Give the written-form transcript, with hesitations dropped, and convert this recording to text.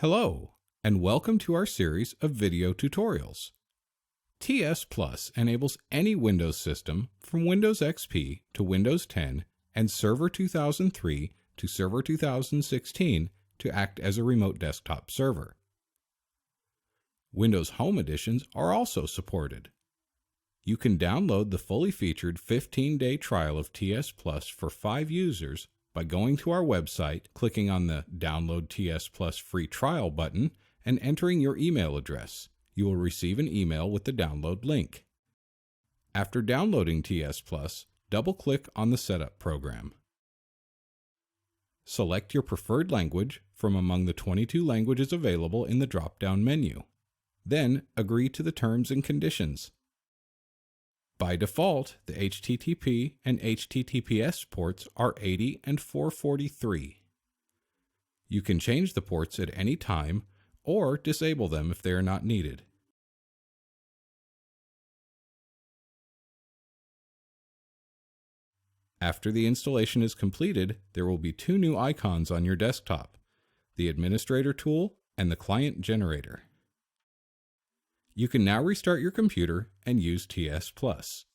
Hello, and welcome to our series of video tutorials. TSplus enables any Windows system from Windows XP to Windows 10 and Server 2003 to Server 2016 to act as a remote desktop server. Windows Home editions are also supported. You can download the fully featured 15-day trial of TSplus for 5 users by going to our website, clicking on the Download TSplus Free Trial button, and entering your email address. You will receive an email with the download link. After downloading TSplus, double-click on the Setup program. Select your preferred language from among the 22 languages available in the drop-down menu. Then agree to the terms and conditions. By default, the HTTP and HTTPS ports are 80 and 443. You can change the ports at any time or disable them if they are not needed. After the installation is completed, there will be 2 new icons on your desktop, the Administrator tool and the Client Generator. You can now restart your computer and use TSplus.